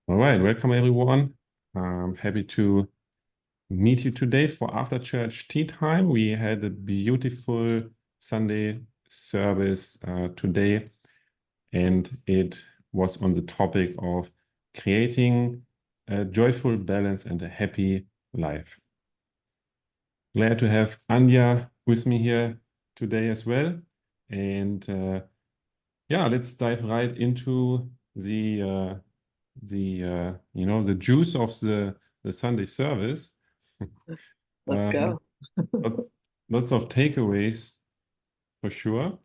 All right, welcome everyone. I'm happy to meet you today for after church tea time. We had a beautiful Sunday service today, and it was on the topic of creating a joyful balance and a happy life. Glad to have Anya with me here today as well. And yeah, let's dive right into the juice of the Sunday service. Let's Um, go. lots, lots of takeaways for sure.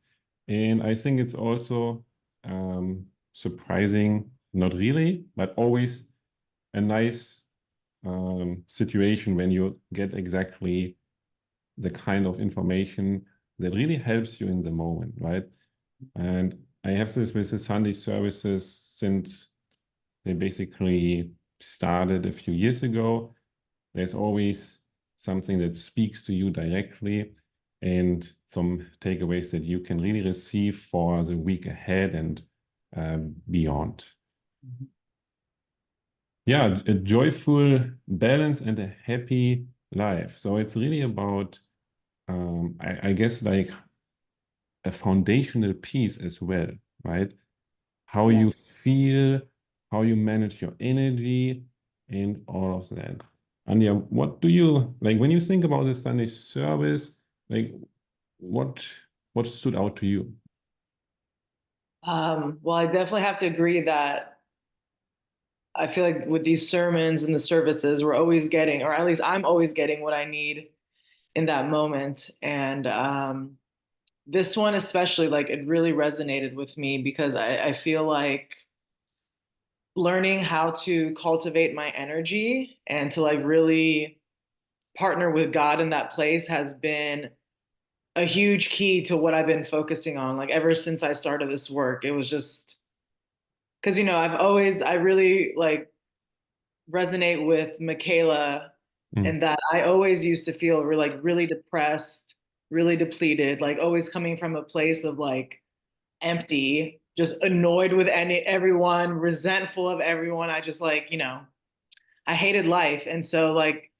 And I think it's also surprising, not really, but always a nice situation when you get exactly the kind of information that really helps you in the moment, right? And I have this with the Sunday services since they basically started a few years ago. There's always something that speaks to you directly and some takeaways that you can really receive for the week ahead and beyond. Yeah, a joyful balance and a happy life. So it's really about, I guess, like a foundational piece as well, right? How Yeah. you feel, how you manage your energy, and all of that. And yeah, what do you like when you think about the Sunday service? Like, what what stood out to you? Well, I definitely have to agree that I feel like with these sermons and the services, we're always getting, or at least I'm always getting what I need in that moment. And this one especially, like it really resonated with me because I feel like learning how to cultivate my energy and to like really partner with God in that place has been a huge key to what I've been focusing on. Like ever since I started this work, it was just because I really like resonate with Michaela, Mm, and that I always used to feel like really depressed, really depleted, like always coming from a place of like empty, just annoyed with everyone, resentful of everyone. I just like, I hated life. And so like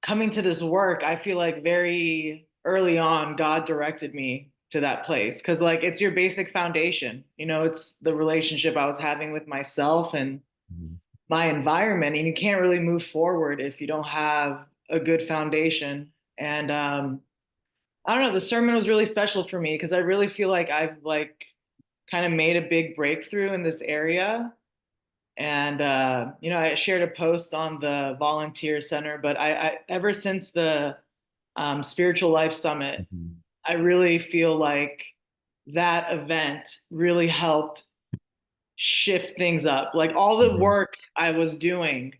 coming to this work, I feel like very early on, God directed me to that place because, like, it's your basic foundation. It's the relationship I was having with myself and mm, my environment. And you can't really move forward if you don't have a good foundation. And I don't know, the sermon was really special for me because I really feel like I've, like, kind of made a big breakthrough in this area. And I shared a post on the volunteer center, but I ever since the spiritual life summit, mhm, I really feel like that event really helped shift things up. Like all the mhm, work I was doing,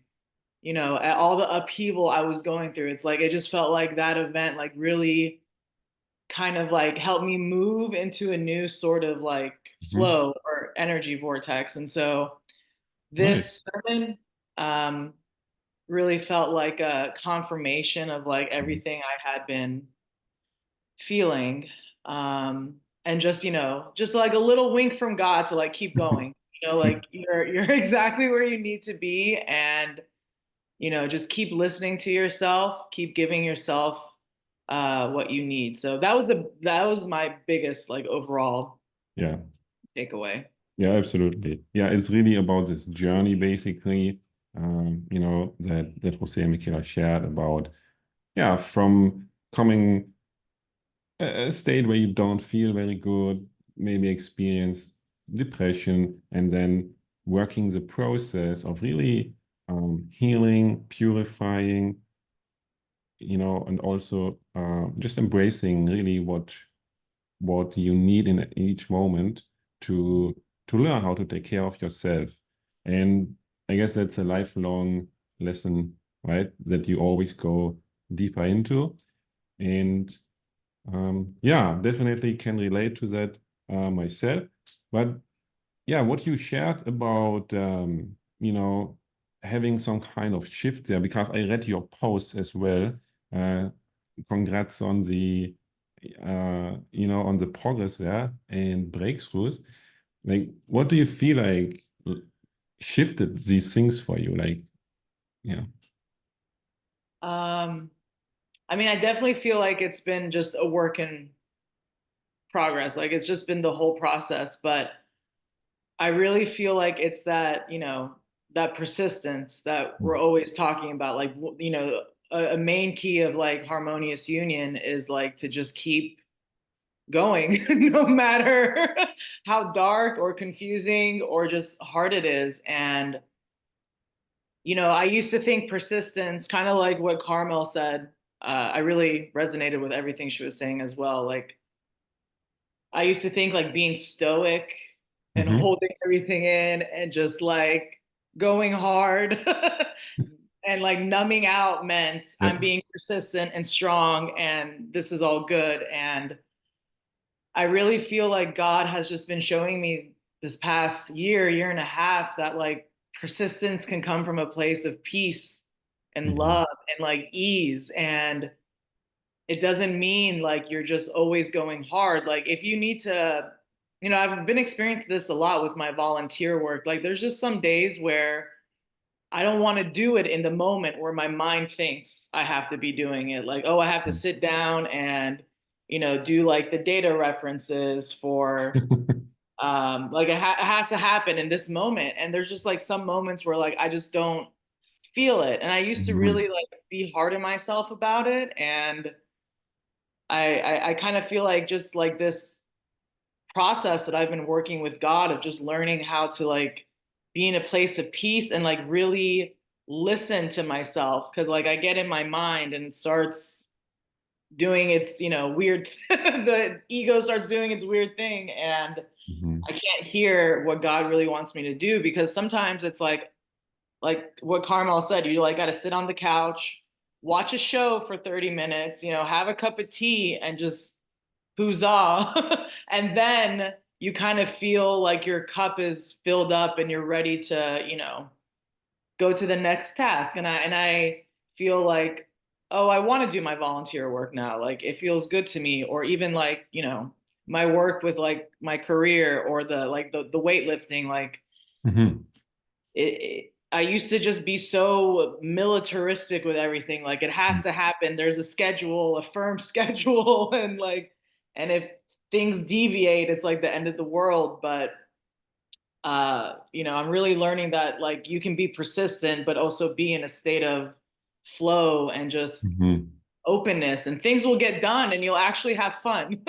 all the upheaval I was going through, it's like it just felt like that event like really kind of like helped me move into a new sort of like mhm. flow or energy vortex. And so Nice. this sermon um, really felt like a confirmation of like Mhm, everything I had been feeling. And just, just like a little wink from God to like keep going. Like you're exactly where you need to be, and just keep listening to yourself, keep giving yourself what you need. So that was my biggest like overall Yeah, takeaway. yeah, absolutely. Yeah, it's really about this journey, basically. That Jose and Michaela shared about, yeah, from coming a state where you don't feel very good, maybe experience depression, and then working the process of really healing, purifying, and also just embracing really what you need in each moment to to learn how to take care of yourself. And I guess that's a lifelong lesson, right? That you always go deeper into. And yeah, definitely can relate to that myself. But yeah, what you shared about having some kind of shift there, because I read your posts as well. Uh, Congrats on the on the progress there and breakthroughs. Like, what do you feel like shifted these things for you? Like, yeah. I mean, I definitely feel like it's been just a work in progress. Like it's just been the whole process, but I really feel like it's that, that persistence that we're always talking about. Like, a main key of like harmonious union is like to just keep going no matter how dark or confusing or just hard it is. And, I used to think persistence, kind of like what Carmel said. I really resonated with everything she was saying as well. Like, I used to think like being stoic and Mm-hmm. holding everything in and just like going hard and like numbing out meant Yep. I'm being persistent and strong and this is all good. And I really feel like God has just been showing me this past year and a half that like persistence can come from a place of peace and Mm-hmm. love and like ease. And it doesn't mean like you're just always going hard. Like if you need to, I've been experiencing this a lot with my volunteer work. Like there's just some days where I don't want to do it in the moment where my mind thinks I have to be doing it. Like, oh, I have to sit down and, do like the data references for, like it has to happen in this moment. And there's just like some moments where like I just don't feel it. And I used to Mm-hmm. really like be hard on myself about it. And I kind of feel like just like this process that I've been working with God of just learning how to like be in a place of peace and like really listen to myself because like I get in my mind and it starts doing its weird the ego starts doing its weird thing and Mm-hmm. I can't hear what God really wants me to do because sometimes it's like what Carmel said, you like got to sit on the couch, watch a show for 30 minutes, have a cup of tea and just huzzah. And then you kind of feel like your cup is filled up and you're ready to, go to the next task. And I feel like, oh, I want to do my volunteer work now. Like it feels good to me. Or even like, my work with like my career or the weightlifting, like Mm-hmm. I used to just be so militaristic with everything. Like it has to happen. There's a schedule, a firm schedule, and if things deviate, it's like the end of the world. But I'm really learning that like you can be persistent, but also be in a state of flow and just Mm-hmm. openness, and things will get done, and you'll actually have fun.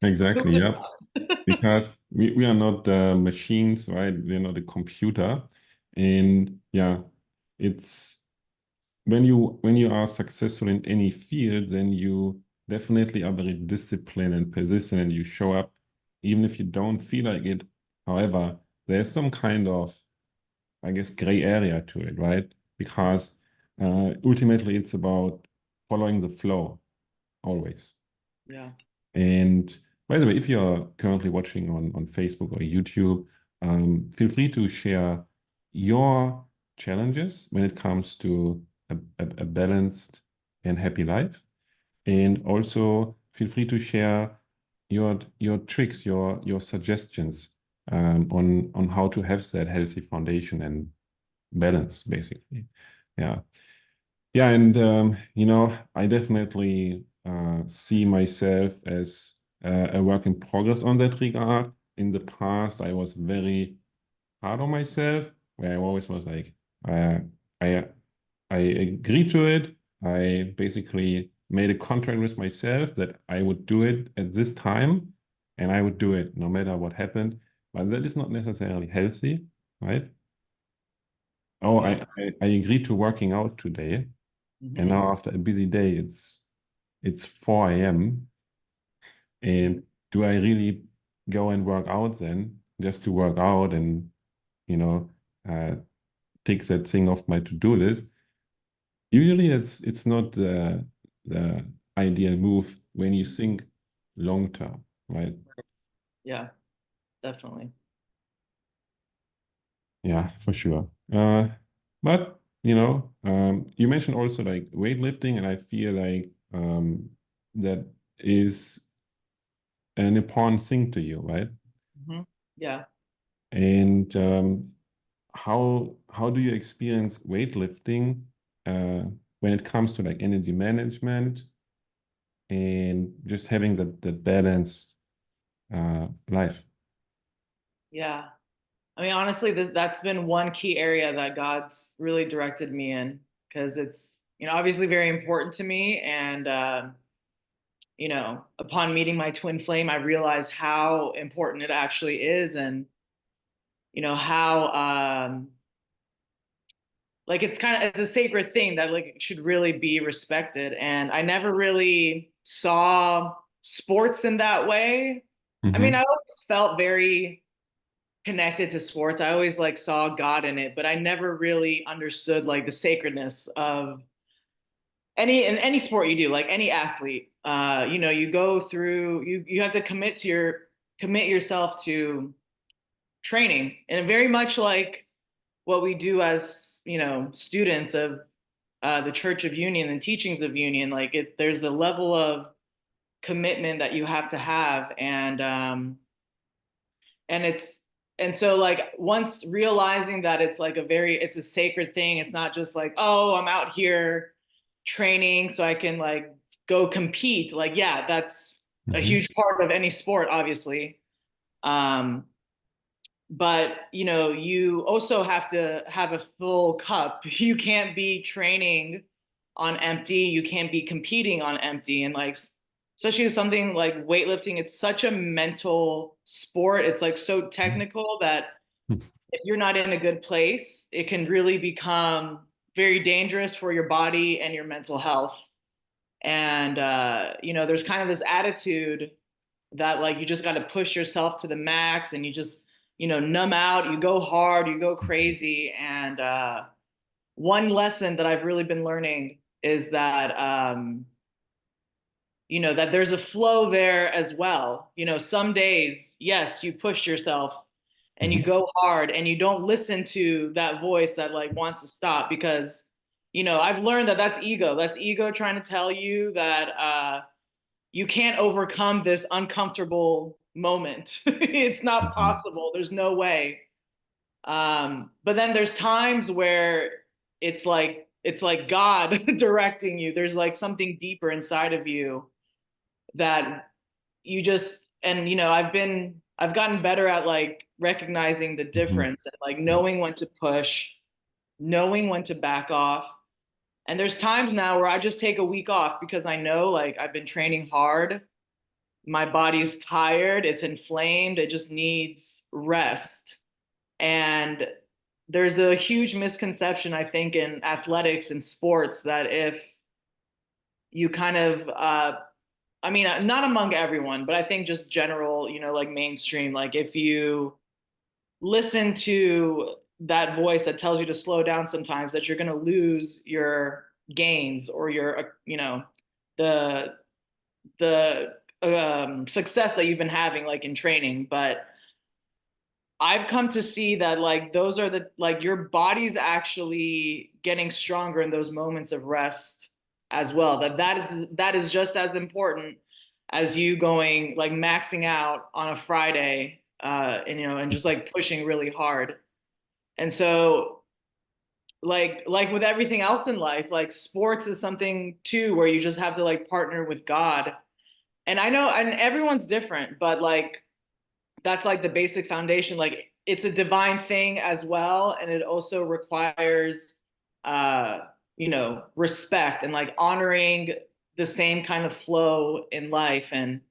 Exactly. Yeah. Because we are not machines, right? We're not a computer. And yeah, it's when you are successful in any field, then you definitely are very disciplined and persistent and you show up even if you don't feel like it. However, there's some kind of, I guess, gray area to it, right? Because ultimately it's about following the flow always. Yeah. And by the way, if you're currently watching on Facebook or YouTube, feel free to share your challenges when it comes to a balanced and happy life. And also feel free to share your tricks, your suggestions on how to have that healthy foundation and balance, basically. Yeah. Yeah, and I definitely see myself as a work in progress on that regard. In the past, I was very hard on myself, where I always was like, uh, I I agreed to it. I basically made a contract with myself that I would do it at this time, and I would do it no matter what happened. But that is not necessarily healthy, right? Oh, Yeah. I agreed to working out today. And Hmm. now after a busy day, it's 4 a.m. Hmm. And do I really go and work out then just to work out and you know uh, take that thing off my to-do list? Usually it's not the ideal move when you think long term, right? Yeah, definitely. Yeah, for sure. But you mentioned also like weightlifting, and I feel like that is an important thing to you, right? Hmm. Yeah. And how do you experience weightlifting when it comes to like energy management and just having that balanced life? Yeah. I mean, honestly, that's been one key area that God's really directed me in, because it's, obviously very important to me. And, upon meeting my twin flame, I realized how important it actually is. And, how, like, it's a sacred thing that like should really be respected. And I never really saw sports in that way. I mean, I Mm-hmm. always felt very connected to sports. I always like saw God in it, but I never really understood like the sacredness of any sport you do, like any athlete. You go through, you have to commit yourself to training, and very much like what we do as students of the Church of Union and teachings of Union. Like there's a level of commitment that you have to have, and it's and so like once realizing that it's a sacred thing. It's not just like, oh, I'm out here training so I can like go compete. Like, yeah, that's a Mm-hmm. huge part of any sport, obviously. um but you also have to have a full cup. You can't be training on empty, you can't be competing on empty. And like, especially with something like weightlifting, it's such a mental sport. It's like so technical that if you're not in a good place, it can really become very dangerous for your body and your mental health. And there's kind of this attitude that like you just got to push yourself to the max, and you just numb out, you go hard, you go crazy. And one lesson that I've really been learning is that that there's a flow there as well. Some days, yes, you push yourself and you Mm-hmm. go hard, and you don't listen to that voice that like wants to stop, because I've learned that that's ego trying to tell you that you can't overcome this uncomfortable moment. It's not Mm-hmm. possible. There's no way. But then there's times where it's like God directing you. There's like something deeper inside of you that you just and I've gotten better at like recognizing the Mm-hmm. difference, and like knowing when to push, knowing when to back off. And there's times now where I just take a week off because I know like I've been training hard. My body's tired, it's inflamed, it just needs rest. And there's a huge misconception, I think, in athletics and sports, that if you kind of I mean, not among everyone, but I think just general, like mainstream, like if you listen to that voice that tells you to slow down sometimes, that you're going to lose your gains or your the success that you've been having like in training. But I've come to see that like those are the like your body's actually getting stronger in those moments of rest as well. That is just as important as you going like maxing out on a Friday, and just like pushing really hard. And so like with everything else in life, like sports is something too where you just have to like partner with God. And I know, and everyone's different, but like that's like the basic foundation. Like it's a divine thing as well, and it also requires uh respect and like honoring the same kind of flow in life. And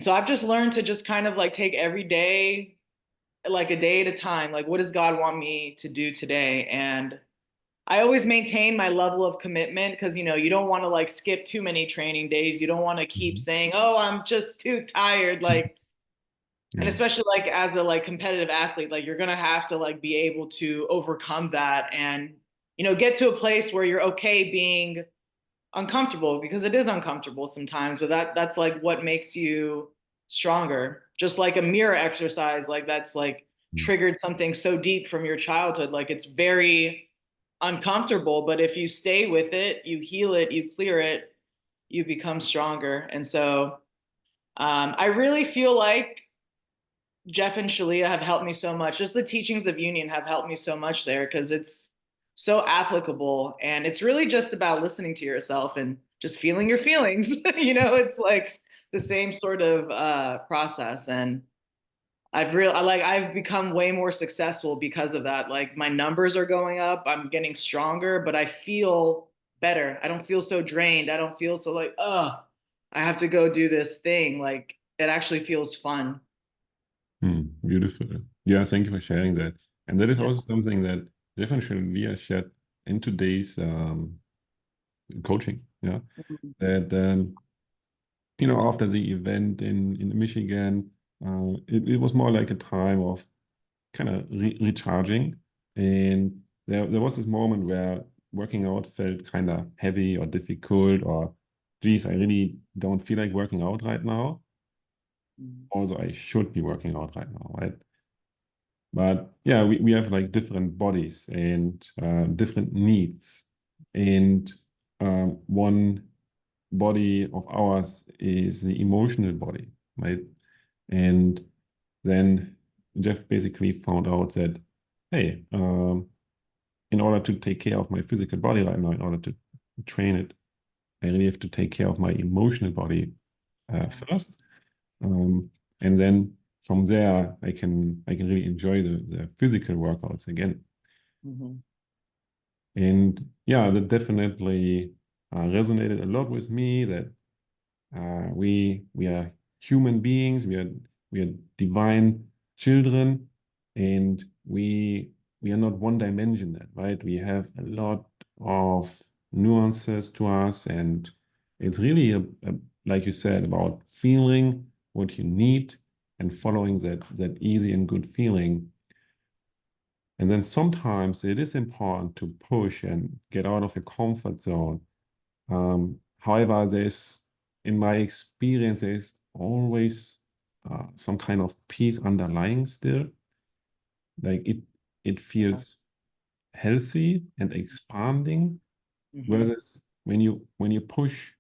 so I've just learned to just kind of like take every day like a day at a time. Like, what does God want me to do today? And I always maintain my level of commitment, because you don't want to like skip too many training days. You don't want to keep Mm-hmm. saying, "Oh, I'm just too tired." Like, and Yeah. especially like as a like competitive athlete, like you're gonna have to like be able to overcome that, and get to a place where you're okay being uncomfortable, because it is uncomfortable sometimes. But that's like what makes you stronger. Just like a mirror exercise, like that's like triggered something so deep from your childhood. Like it's very uncomfortable, but if you stay with it, you heal it, you clear it, you become stronger. And so I really feel like Jeff and Shaleia have helped me so much. Just the teachings of union have helped me so much there because it's so applicable. And it's really just about listening to yourself and just feeling your feelings. It's like the same sort of process. And I've become way more successful because of that. Like my numbers are going up, I'm getting stronger, but I feel better. I don't feel so drained. I don't feel so like, I have to go do this thing. Like it actually feels fun. Beautiful. Yeah, thank you for sharing that. And that is Yeah. also something that definitely shared in today's coaching. Yeah, Mhm. that after the event in Michigan, it was more like a time of kind of recharging, and there was this moment where working out felt kind of heavy or difficult, or geez, I really don't feel like working out right now. Mhm. Also, I should be working out right now, right? But yeah, we have like different bodies and different needs. And one body of ours is the emotional body, right? And then Jeff basically found out that, hey, in order to take care of my physical body right now, in order to train it, I really have to take care of my emotional body first. Um, and then from there, I can really enjoy the physical workouts again. Mhm. And yeah, that definitely resonated a lot with me that we are human beings, we are divine children, and we are not one dimensional, right? We have a lot of nuances to us, and it's really like you said, about feeling what you need and following that easy and good feeling. And then sometimes it is important to push and get out of your comfort zone. However, in my experience, there's always some kind of peace underlying still. Like it feels healthy and expanding. Mhm. Whereas when you push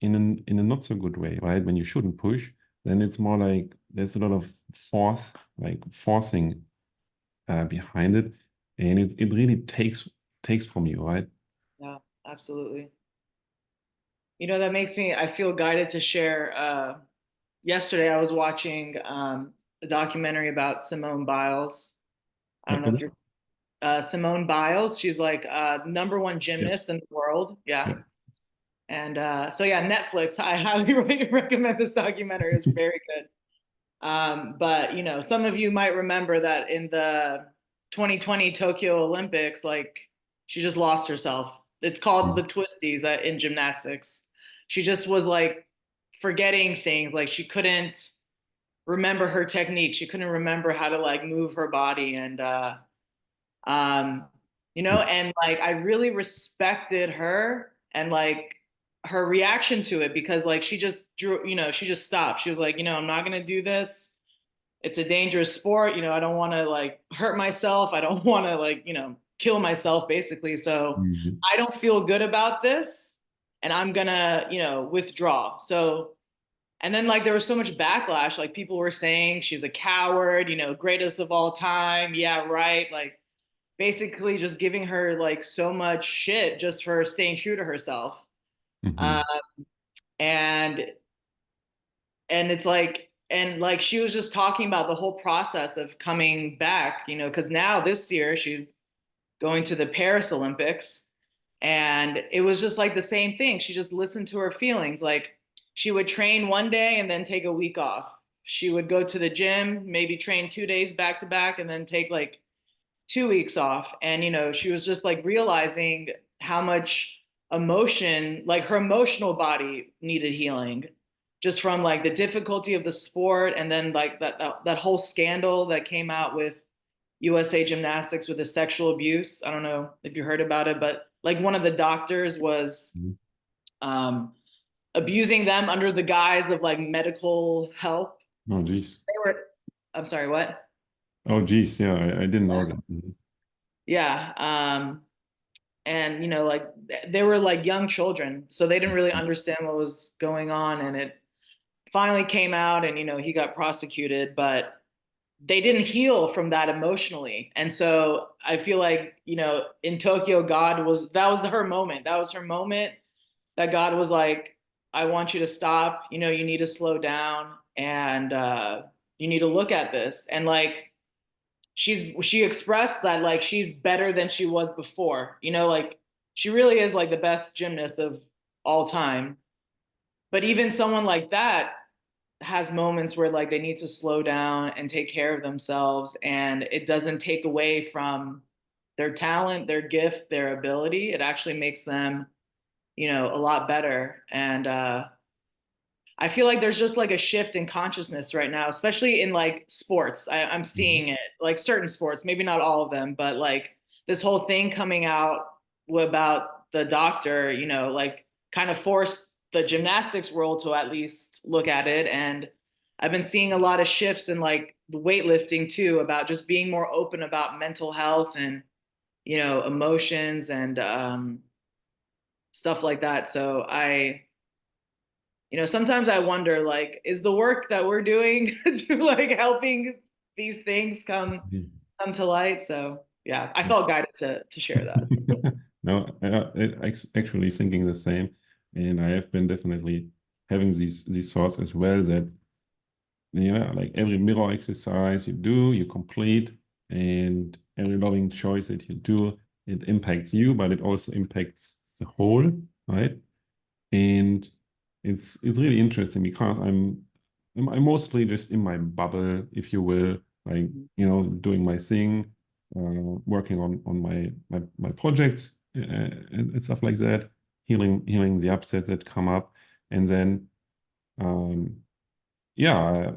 in a not so good way, right? When you shouldn't push, then it's more like there's a lot of forcing behind it, and it really takes from you, right? Yeah, absolutely. That makes me, I feel guided to share. Yesterday, I was watching a documentary about Simone Biles. I don't What know was if it? you're Simone Biles. She's like number one gymnast Yes. in the world. Yeah. Yeah. And so, yeah, Netflix, I highly recommend this documentary. It's very good. But, some of you might remember that in the 2020 Tokyo Olympics, like she just lost herself. It's called the Mm. twisties in gymnastics. She just was like forgetting things. Like she couldn't remember her technique. She couldn't remember how to like move her body. Um, and like I really respected her and like her reaction to it because like she just she just stopped. She was like, I'm not gonna do this. It's a dangerous sport. I don't want to like hurt myself. I don't want to like, kill myself basically. So Mhm. I don't feel good about this and I'm gonna, withdraw. So and then like there was so much backlash. Like people were saying she's a coward, greatest of all time. Yeah, right. Like basically just giving her like so much shit just for staying true to herself. Uh, Mhm. and it's like she was just talking about the whole process of coming back, because now this year she's going to the Paris Olympics. And it was just like the same thing. She just listened to her feelings. Like she would train one day and then take a week off. She would go to the gym, maybe train 2 days back to back, and then take like 2 weeks off. And, she was just like realizing how much emotion, like her emotional body needed healing just from like the difficulty of the sport. And then like that whole scandal that came out with USA Gymnastics with the sexual abuse. I don't know if you heard about it, but like one of the doctors was Mhm. um, abusing them under the guise of like medical help. Oh, geez. They were, I'm sorry, what? Oh, geez. Yeah, I didn't know that. Mhm. Yeah. And like they were like young children, so they didn't really understand what was going on. And it finally came out and, he got prosecuted. But they didn't heal from that emotionally. And so I feel like, in Tokyo, that was her moment. That was her moment that God was like, I want you to stop, you need to slow down, and you need to look at this. And like, she expressed that like she's better than she was before, like she really is like the best gymnast of all time. But even someone like that has moments where like they need to slow down and take care of themselves, and it doesn't take away from their talent, their gift, their ability. It actually makes them, a lot better. And I feel like there's just like a shift in consciousness right now, especially in like sports. I'm Mhm. seeing it, like certain sports, maybe not all of them, but like this whole thing coming out about the doctor, like kind of forced the gymnastics world to at least look at it. And I've been seeing a lot of shifts in like the weightlifting too, about just being more open about mental health and, emotions and stuff like that. So sometimes I wonder, like, is the work that we're doing to like helping these things come to light? So yeah, I felt guided to share that. No, actually thinking the same, and I have been definitely having these thoughts as well, that like every mirror exercise you do, you complete, and every loving choice that you do, it impacts you, but it also impacts the whole, right? And it's really interesting because I'm mostly just in my bubble, if you will, like doing my thing, working on my projects, and stuff like that, healing the upsets that come up, and then um, yeah,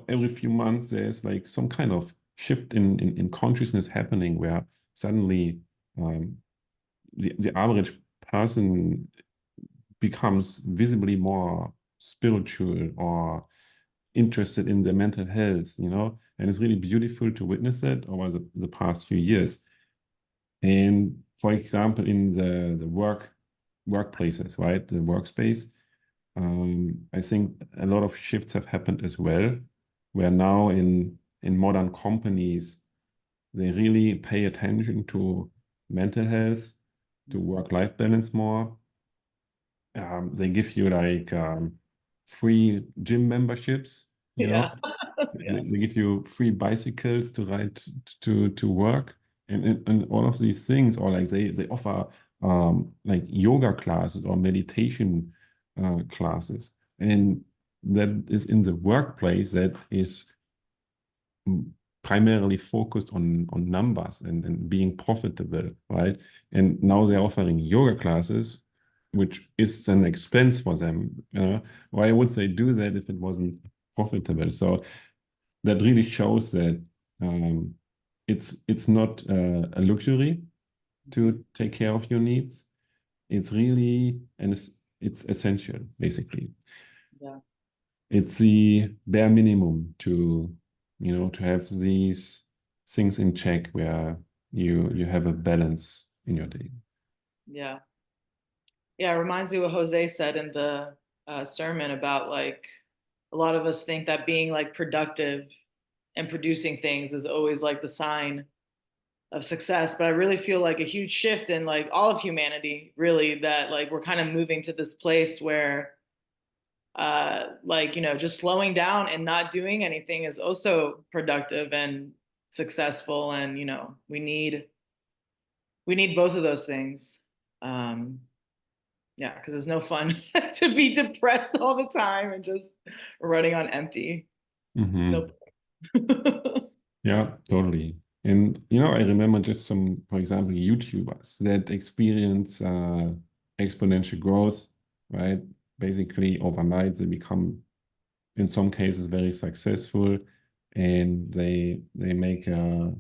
every few months there's like some kind of shift in consciousness happening, where suddenly um, the average person becomes visibly more spiritual or interested in their mental health, and it's really beautiful to witness that over the past few years. And for example, in the workplaces, right, the workspace, I think a lot of shifts have happened as well, where now in modern companies, they really pay attention to mental health, to work-life balance more. They give you like free gym memberships, Yeah. Yeah. they give you free bicycles to ride to work, and all of these things, or like they offer like yoga classes or meditation classes, and that is in the workplace, that is primarily focused on numbers and being profitable, right? And now they're offering yoga classes, which is an expense for them. Why would they do that if it wasn't profitable? So that really shows that um, it's not a luxury to take care of your needs. It's really, and it's essential, basically. Yeah. It's the bare minimum to have these things in check, where you have a balance in your day. Yeah. Yeah. It reminds me what Jose said in the sermon about like a lot of us think that being like productive and producing things is always like the sign of success. But I really feel like a huge shift in like all of humanity, really, that like we're kind of moving to this place where like, just slowing down and not doing anything is also productive and successful. And, we need both of those things. Um, yeah, because it's no fun to be depressed all the time and just running on empty. Hmm. Nope. Yeah, totally. And I remember just some, for example, YouTubers that experience exponential growth, right? Basically, overnight they become, in some cases, very successful, and they make a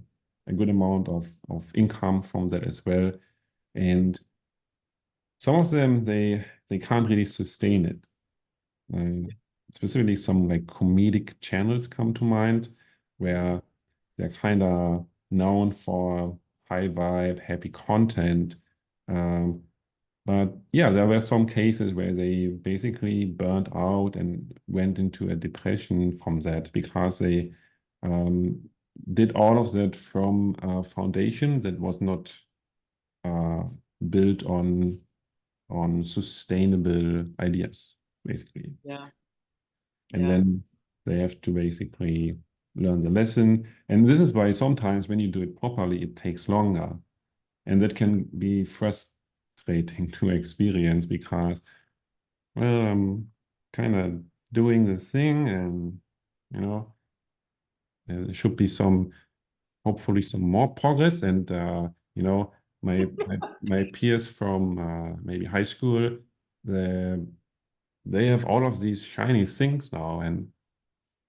good amount of income from that as well. And some of them, they can't really sustain it. Specifically, some like comedic channels come to mind, where they're kind of known for high vibe, happy content. Um, but yeah, there were some cases where they basically burned out and went into a depression from that, because they did all of that from a foundation that was not built on sustainable ideas, basically. Yeah. And Yeah. then they have to basically learn the lesson. And this is why sometimes when you do it properly, it takes longer. And that can be frustrating to experience because, well, I'm kind of doing this thing and, you know, there should be hopefully some more progress. And, you know, my peers from maybe high school, they, they have all of these shiny things now. And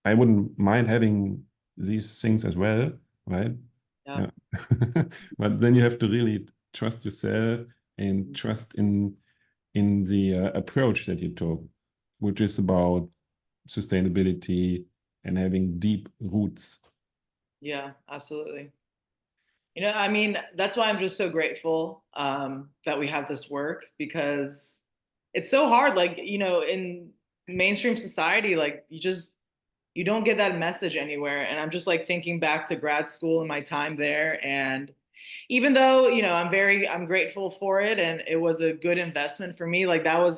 I wouldn't mind having these things as well, right? Yeah. Yeah. But then you have to really trust yourself and trust in the approach that you took, which is about sustainability and having deep roots. Yeah, absolutely. I mean, that's why I'm just so grateful that we have this work, because it's so hard. Like, in mainstream society, like you don't get that message anywhere. And I'm just like thinking back to grad school and my time there. And even though, I'm grateful for it and it was a good investment for me, that was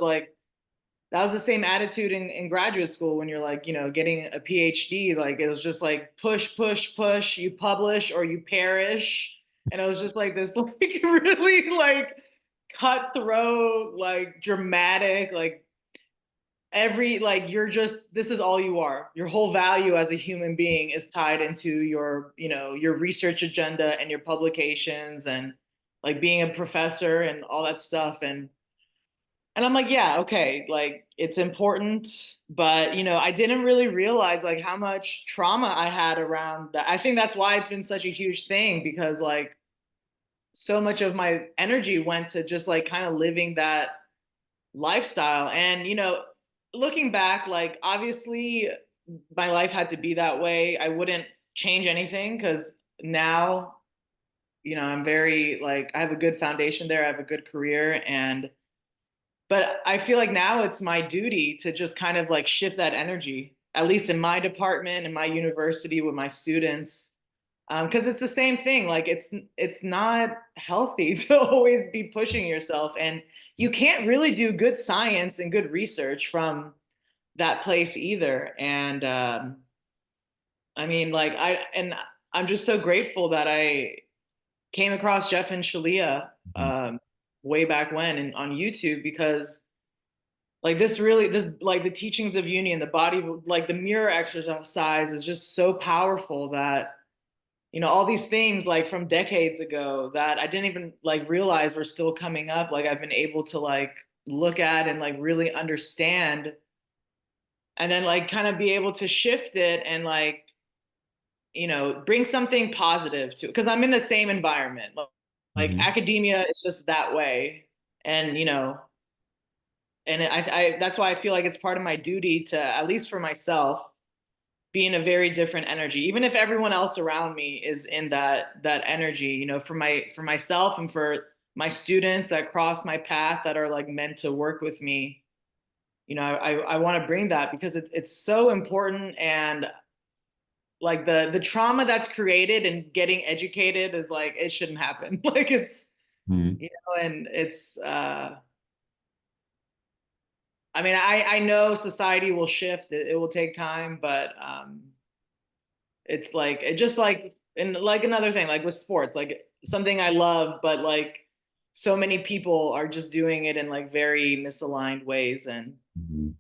the same attitude in graduate school when you're like, getting a PhD. Like it was just like push, push, push, you publish or you perish. And it was just like this like really like cutthroat, like dramatic, like this is all you are. Your whole value as a human being is tied into your research agenda and your publications and like being a professor and all that stuff. And I'm like, yeah, okay, like it's important, but I didn't really realize like how much trauma I had around that. I think that's why it's been such a huge thing, because like so much of my energy went to just like kind of living that lifestyle. And looking back, like obviously my life had to be that way. I wouldn't change anything because now, I'm very like I have a good foundation there. I have a good career, but I feel like now it's my duty to just kind of like shift that energy, at least in my department, in my university with my students. Because it's the same thing. Like it's not healthy to always be pushing yourself, and you can't really do good science and good research from that place either. And I mean, I'm just so grateful that I came across Jeff and Shaleia Mhm. way back when and on YouTube, because like this like the teachings of union, the body, like the mirror exercise is just so powerful that all these things like from decades ago that I didn't even like realize were still coming up, like I've been able to like look at and like really understand, and then like kind of be able to shift it and like bring something positive to, because I'm in the same environment, like Mhm. academia is just that way. And I that's why I feel like it's part of my duty to, at least for myself, be in a very different energy, even if everyone else around me is in that energy, for myself and for my students that cross my path that are like meant to work with me. I want to bring that because it's so important. And like the trauma that's created and getting educated is like it shouldn't happen. Like it's Mhm. and it's I mean, I know society will shift. It will take time, but it's like it just like, and like another thing, like with sports, like something I love, but like so many people are just doing it in like very misaligned ways. And Mhm.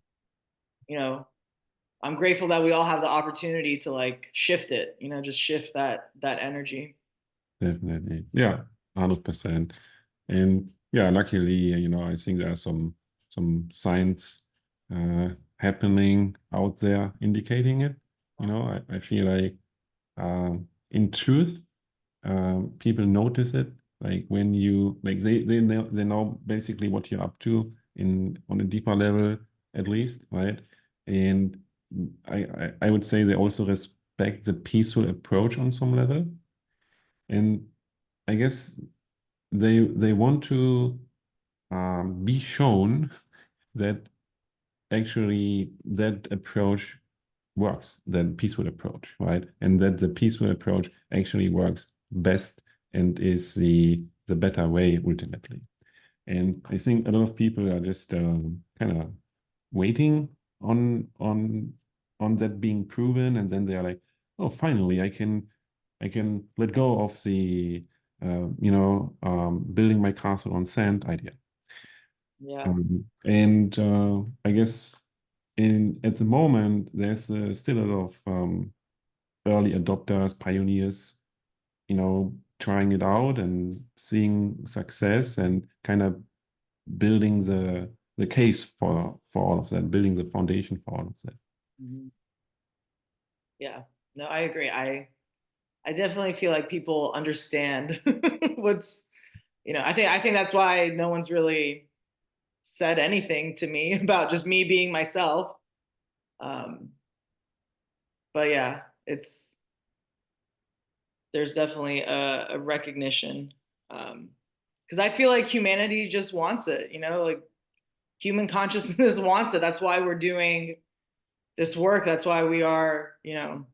you know, I'm grateful that we all have the opportunity to like shift it. Just shift that energy. Definitely. Yeah, 100%. And yeah, luckily, I think there are some signs happening out there indicating it. I feel like in truth, people notice it. Like when you like they know basically what you're up to in on a deeper level, at least, right? And I would say they also respect the peaceful approach on some level. And I guess they want to be shown that actually that approach works, that peaceful approach, right? And that the peaceful approach actually works best and is the better way ultimately. And I think a lot of people are just kind of waiting on that being proven, and then they are like, oh, finally I can let go of the building my castle on sand idea. Yeah. And I guess at the moment there's still a lot of early adopters, pioneers, trying it out and seeing success and kind of building the case for all of that, building the foundation for all of that. Mhm. Yeah. No, I agree. I definitely feel like people understand what's, I think that's why no one's really said anything to me about just me being myself. Um, but yeah, there's definitely a recognition. Because I feel like humanity just wants it, like human consciousness wants it. That's why we're doing this work. That's why we are, in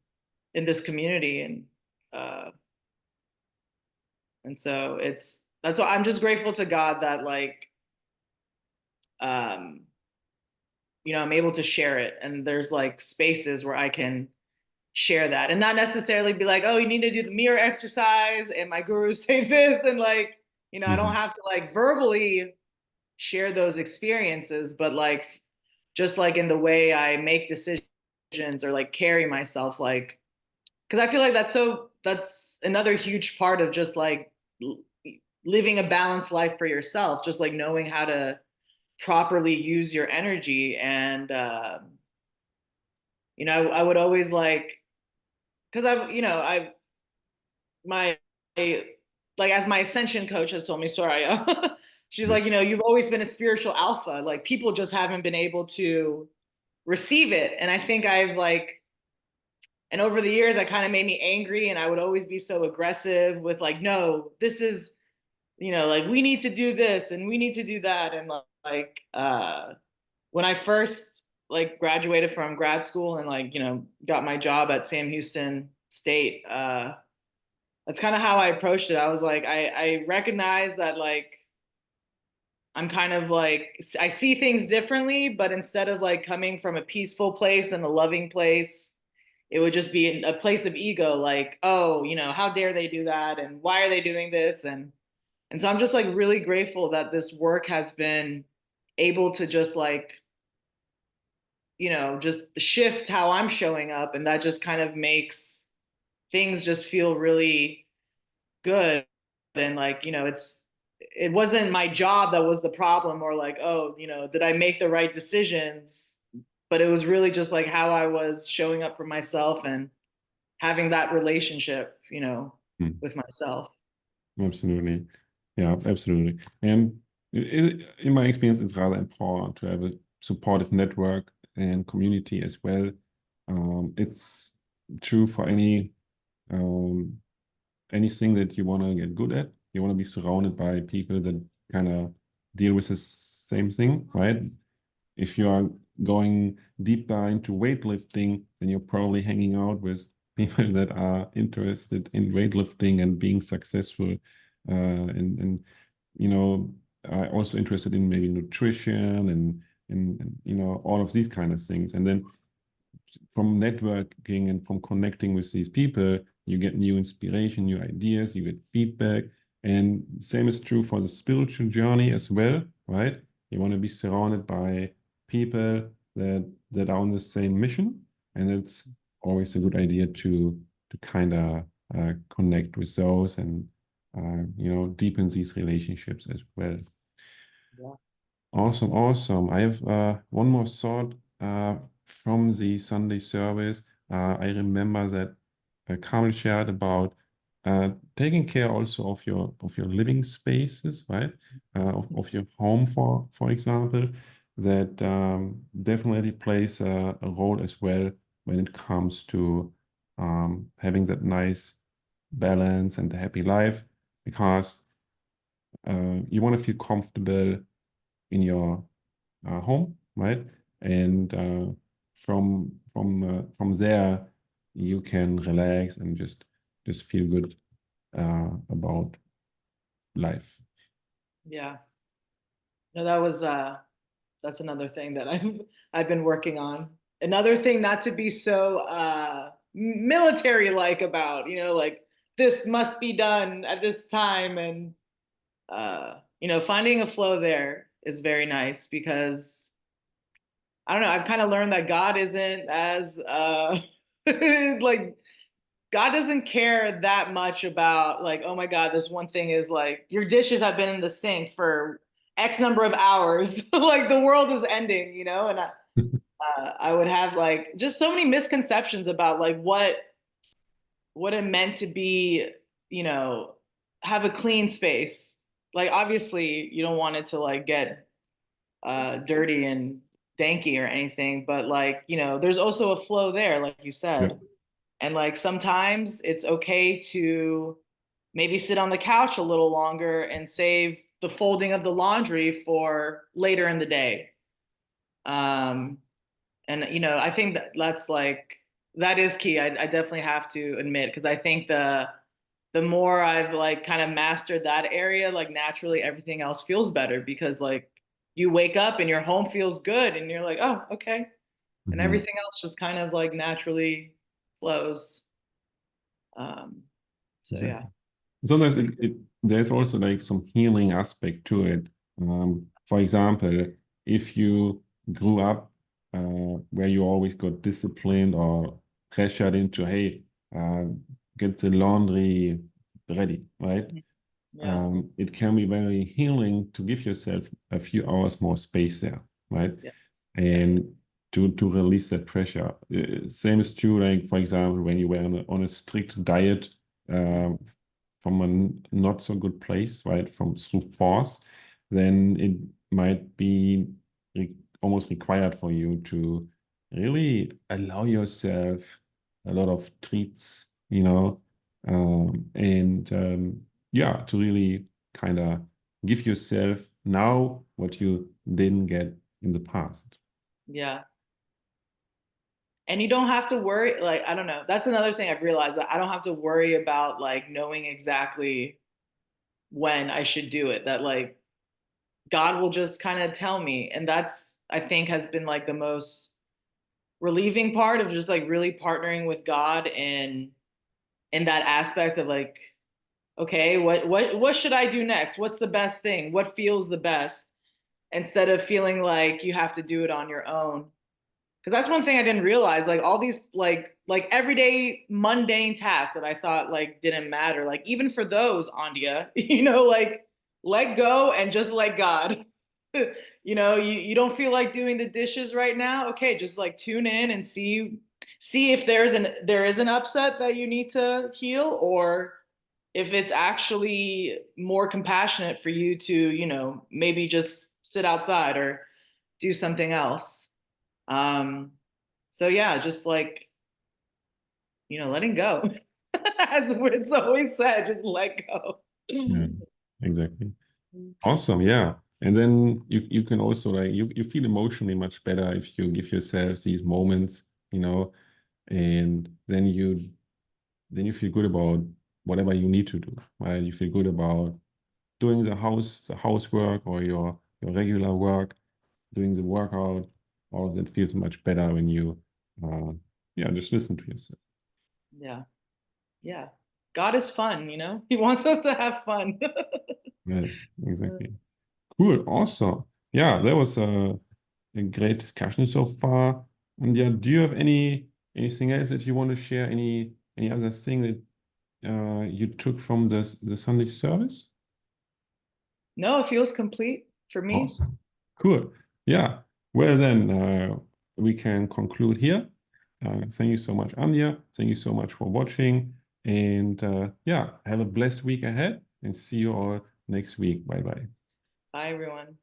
this community. Uh, and so that's why I'm just grateful to God that like, um, I'm able to share it. And there's like spaces where I can share that and not necessarily be like, oh, you need to do the mirror exercise and my gurus say this. And like, I don't Mhm. have to like verbally share those experiences, but like, just like in the way I make decisions or like carry myself, like, because I feel like that's another huge part of just like living a balanced life for yourself, just like knowing how to properly use your energy. And, I would always like, because my like as my ascension coach has told me, Soraya, she's Yeah. like, you've always been a spiritual alpha. Like people just haven't been able to receive it. And I think I've like, and over the years, that kind of made me angry. And I would always be so aggressive with like, no, this is, like we need to do this and we need to do that. And like, when I first like graduated from grad school and like, got my job at Sam Houston State, that's kind of how I approached it. I was like, I recognize that like I'm kind of like I see things differently, but instead of like coming from a peaceful place and a loving place, it would just be a place of ego, like, oh, how dare they do that? And why are they doing this? And so I'm just like really grateful that this work has been able to just like, just shift how I'm showing up. And that just kind of makes things just feel really good. And like, it wasn't my job that was the problem or like, oh, did I make the right decisions? But it was really just like how I was showing up for myself and having that relationship, Mm. with myself. Absolutely. Yeah, absolutely. And in my experience, it's rather important to have a supportive network and community as well. It's true for um, anything that you want to get good at. You want to be surrounded by people that kind of deal with the same thing, right? If you are going deeper into weightlifting, then you're probably hanging out with people that are interested in weightlifting and being successful, and are also interested in maybe nutrition and all of these kind of things. And then from networking and from connecting with these people, you get new inspiration, new ideas, you get feedback. And same is true for the spiritual journey as well, right? You want to be surrounded by people that are on the same mission, and it's always a good idea to kind of connect with those and deepen these relationships as well. Yeah. Awesome, awesome. I have one more thought from the Sunday service. I remember that Carmel shared about taking care also of your living spaces, right? Of your home, for example, that definitely plays a role as well when it comes to having that nice balance and a happy life, because you want to feel comfortable in your home, right? And from there you can relax and just feel good about life. Yeah. No, that's another thing that I've been working on. Another thing not to be so military like about, like this must be done at this time, and finding a flow there is very nice because I don't know, I've kind of learned that God isn't as like God doesn't care that much about like, oh my God, this one thing is like your dishes have been in the sink for X number of hours. Like the world is ending, and I would have like just so many misconceptions about like what it meant to be, have a clean space. Like obviously you don't want it to like get dirty and danky or anything, but like, there's also a flow there, like you Yeah. said. And like sometimes it's okay to maybe sit on the couch a little longer and save the folding of the laundry for later in the day. Um, and I think that's like that is key. I definitely have to admit because I think the more I've like kind of mastered that area, like naturally everything else feels better because like you wake up and your home feels good and you're like, oh, okay. And Mhm. everything else just kind of like naturally flows. Um, so yeah. Exactly. Sometimes there's also like some healing aspect to it. For example, if you grew up where you always got disciplined or pressured into, hey, uh, get the laundry ready, right? Yeah. It can be very healing to give yourself a few hours more space there, right? Yes. Yes. And to release that pressure. Same is true, like for example, when you were on a strict diet uh, from a not so good place, right? From through force, then it might be re almost required for you to really allow yourself a lot of treats, and yeah, to really kind of give yourself now what you didn't get in the past. Yeah. And you don't have to worry, like, I don't know. That's another thing I've realized that I don't have to worry about like knowing exactly when I should do it. That like God will just kind of tell me. And that's, I think, has been like the most relieving part of just like really partnering with God and in that aspect of like, okay, what should I do next? What's the best thing? What feels the best? Instead of feeling like you have to do it on your own. Because that's one thing I didn't realize. Like all these like everyday mundane tasks that I thought like didn't matter. Like even for those, Andia, like let go and just let God. You don't feel like doing the dishes right now. Okay, just like tune in and see if there is an upset that you need to heal, or if it's actually more compassionate for you to, maybe just sit outside or do something else. Um, so yeah, just like, letting go. As it's always said, just let go. Yeah, exactly. Awesome. Yeah. And then you can also like you feel emotionally much better if you give yourself these moments, and then you feel good about whatever you need to do, right? You feel good about doing the housework or your regular work, doing the workout. All of that feels much better when you uh yeah, just listen to yourself. Yeah. Yeah. God is fun, He wants us to have fun. Yeah, exactly. Cool. Awesome. Yeah, that was a great discussion so far. And yeah, do you have anything else that you want to share? Any other thing that you took from the Sunday service? No, it feels complete for me. Awesome. Cool. Yeah. Well then, we can conclude here. Thank you so much, Anya. Thank you so much for watching. And yeah, have a blessed week ahead and see you all next week. Bye bye. Bye, everyone.